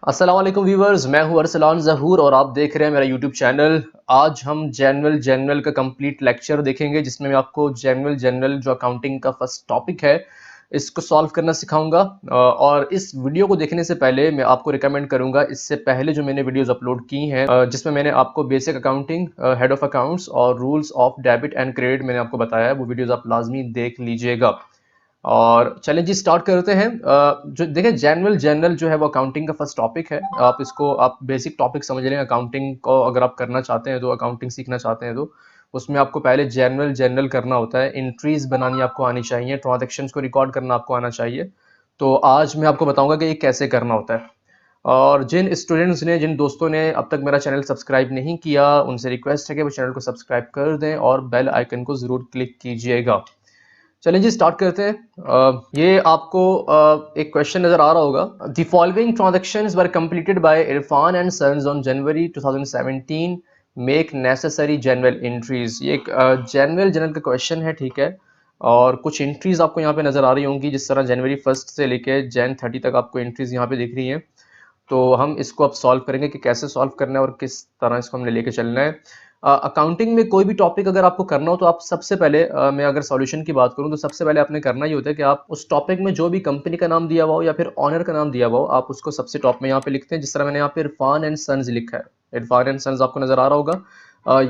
अस्सलाम वालेकुम व्यूवर्स, मैं हूं अरसलान ज़हूर और आप देख रहे हैं मेरा यूट्यूब चैनल। आज हम जनरल का कंप्लीट लेक्चर देखेंगे जिसमें मैं आपको जनरल जो अकाउंटिंग का फर्स्ट टॉपिक है इसको सॉल्व करना सिखाऊंगा। और इस वीडियो को देखने से पहले मैं आपको रिकमेंड करूंगा, इससे पहले जो मैंने वीडियोस अपलोड की हैं जिसमें मैंने आपको basic accounting, head of accounts और rules of debit and credit मैंने आपको बताया है, वो वीडियोस आप लाजमी देख लीजिएगा। और चलें जी स्टार्ट करते हैं। जो देखें जनरल जो है वो अकाउंटिंग का फर्स्ट टॉपिक है। आप बेसिक टॉपिक समझ लें अकाउंटिंग को। अगर आप करना चाहते हैं तो अकाउंटिंग सीखना चाहते हैं तो उसमें आपको पहले जनरल करना होता है। एंट्रीज बनानी आपको आनी चाहिए, ट्रांजैक्शंस को रिकॉर्ड करना आपको आना चाहिए। तो आज मैं आपको बताऊंगा कि ये कैसे करना होता है। और जिन स्टूडेंट्स ने, जिन दोस्तों ने अब तक मेरा चैनल सब्सक्राइब नहीं किया, उनसे रिक्वेस्ट है कि वो चैनल को सब्सक्राइब कर दें और बेल आइकन को ज़रूर क्लिक कीजिएगा। चलिए जी स्टार्ट करते हैं। ये आपको एक क्वेश्चन नजर आ रहा होगा। The following transactions were completed by Irfan and sons on January 2017, make necessary journal entries. ये एक जनरल का क्वेश्चन है, ठीक है। और कुछ एंट्रीज आपको यहाँ पे नजर आ रही होंगी, जिस तरह जनवरी 1 से लेके जैन 30 तक आपको एंट्रीज यहाँ पे दिख रही हैं। तो हम इसको अब सॉल्व करेंगे कि कैसे सॉल्व करना है और किस तरह इसको हमने लेके चलना है। अकाउंटिंग में कोई भी टॉपिक अगर आपको करना हो तो आप सबसे पहले, मैं अगर सॉल्यूशन की बात करूं तो सबसे पहले आपने करना ही होता है कि आप उस टॉपिक में जो भी कंपनी का नाम दिया हुआ हो या फिर ऑनर का नाम दिया हुआ हो, आप उसको सबसे टॉप में यहाँ पे लिखते हैं। जिस तरह मैंने यहाँ पे इरफान एंड सन्स लिखा है, इरफान एंड सन्स आपको नजर आ रहा होगा।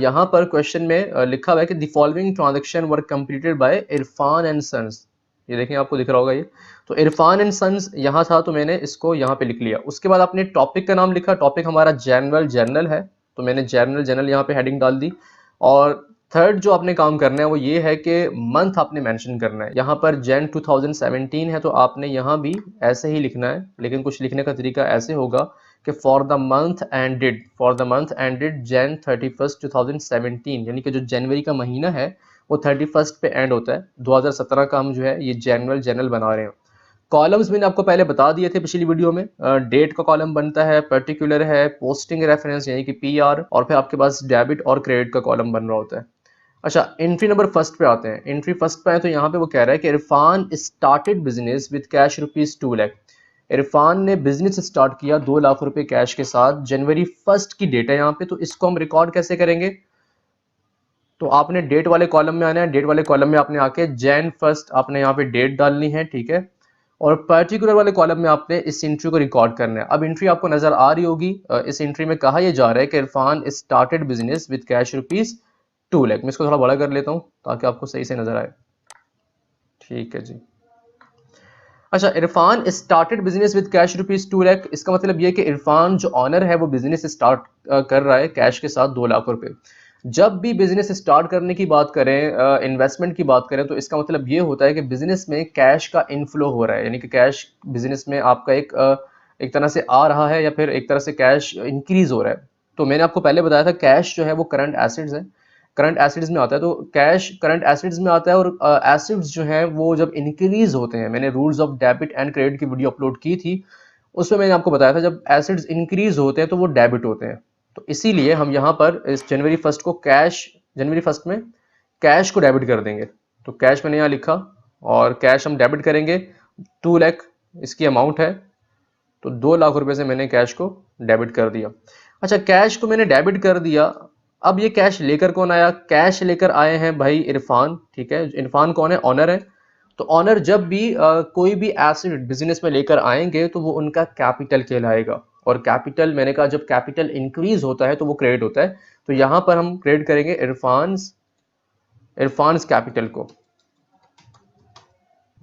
यहाँ पर क्वेश्चन में लिखा हुआ है कि the following transaction were completed by Irfan and sons. ये देखें, आपको दिख रहा होगा ये। तो इरफान एंड सन्स यहाँ था तो मैंने इसको यहाँ पे लिख लिया। उसके बाद आपने टॉपिक का नाम लिखा, टॉपिक हमारा जनरल है तो मैंने जनरल यहाँ पे हेडिंग डाल दी। और थर्ड जो आपने काम करना है वो ये है कि मंथ आपने मेंशन करना है। यहाँ पर जैन 2017 है तो आपने यहाँ भी ऐसे ही लिखना है, लेकिन कुछ लिखने का तरीका ऐसे होगा कि for the month ended Jain 31 2017, यानी कि जो जनवरी का महीना है वो 31 पे एंड होता है। 2017 का हम जो है ये जनरल बना रहे हैं। कॉलम्स मैंने आपको पहले बता दिए थे पिछली वीडियो में। डेट का कॉलम बनता है, पर्टिकुलर है, पोस्टिंग रेफरेंस यानी कि पीआर, और फिर आपके पास डेबिट और क्रेडिट का कॉलम बन रहा होता है। अच्छा, एंट्री नंबर फर्स्ट पे आते हैं। एंट्री फर्स्ट पे आए तो यहाँ पे वो कह रहा है कि Irfan started business with cash ₹2 lakh. Irfan ने बिजनेस स्टार्ट किया 2 लाख रुपए कैश के साथ। जनवरी 1 की डेट है यहाँ पे, तो इसको हम रिकॉर्ड कैसे करेंगे? तो आपने डेट वाले कॉलम में आना है। डेट वाले कॉलम में आपने आके जैन 1 आपने यहाँ पे डेट डालनी है, ठीक है। और पर्टिकुलर वाले कॉलम में आपने इस एंट्री को रिकॉर्ड करना है। अब एंट्री आपको नजर आ रही होगी। इस एंट्री में कहा यह जा रहा है कि Irfan started business with cash ₹2 lakh. मैं इसको थोड़ा बड़ा कर लेता हूँ ताकि आपको सही से नजर आए। ठीक है जी। अच्छा, Irfan started business with cash ₹2 lakh, इसका मतलब यह है कि इरफान जो ऑनर है वो बिजनेस स्टार्ट कर रहा है कैश के साथ 2 लाख रुपए। जब भी बिजनेस स्टार्ट करने की बात करें, इन्वेस्टमेंट की बात करें, तो इसका मतलब ये होता है कि बिजनेस में कैश का इनफ्लो हो रहा है, यानी कि कैश बिजनेस में आपका एक तरह से आ रहा है या फिर एक तरह से कैश इंक्रीज हो रहा है। तो मैंने आपको पहले बताया था कैश जो है वो करंट एसिड्स है, करंट एसिड्स में आता है। तो कैश करंट एसिड्स में आता है। और एसिड्स जो है वो जब इंक्रीज होते हैं, मैंने rules of debit and credit की वीडियो अपलोड की थी, उसमें मैंने आपको बताया था जब एसिड्स इंक्रीज होते हैं तो वो डेबिट होते हैं। तो इसीलिए हम यहाँ पर इस जनवरी फर्स्ट में कैश को डेबिट कर देंगे। तो कैश मैंने यहाँ लिखा और कैश हम डेबिट करेंगे। 2 लाख इसकी अमाउंट है, तो 2 लाख रुपए से मैंने कैश को डेबिट कर दिया। अच्छा, कैश को मैंने डेबिट कर दिया। अब ये कैश लेकर कौन आया? कैश लेकर आए हैं भाई इरफान, ठीक है। इरफान कौन है? ऑनर है। तो ऑनर जब भी कोई भी एसेट बिजनेस में लेकर आएंगे तो वो उनका कैपिटल कहलाएगा। और कैपिटल, मैंने कहा जब कैपिटल इंक्रीज होता है तो वो क्रेडिट होता है। तो यहां पर हम क्रेडिट करेंगे इरफान्स कैपिटल को,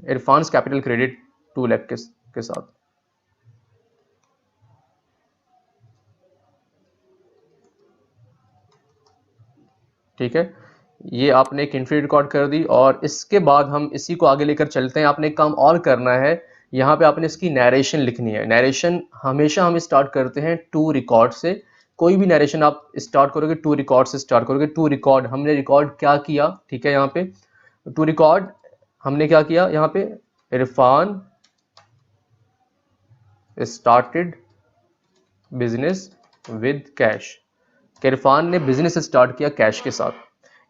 इरफान्स कैपिटल क्रेडिट 2 लाख के साथ। ठीक है, ये आपने एक एंट्री रिकॉर्ड कर दी। और इसके बाद हम इसी को आगे लेकर चलते हैं। आपने एक काम और करना है, यहाँ पे आपने इसकी नैरेशन लिखनी है। नैरेशन हमेशा हम स्टार्ट करते हैं टू रिकॉर्ड से। कोई भी नैरेशन आप स्टार्ट करोगे टू रिकॉर्ड से स्टार्ट करोगे। टू रिकॉर्ड, हमने रिकॉर्ड क्या किया, ठीक है। यहाँ पे टू रिकॉर्ड हमने क्या किया, यहाँ पे Irfan started business with cash. Irfan ने बिजनेस स्टार्ट किया कैश के साथ।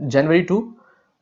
January 2,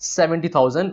₹70,000.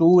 2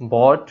bought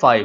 5.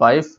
5.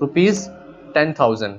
₹10,000.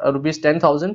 ₹10,000.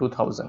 2000.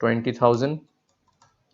20,000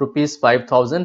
₹5,000.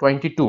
22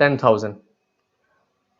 10,000.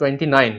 29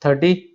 30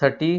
30,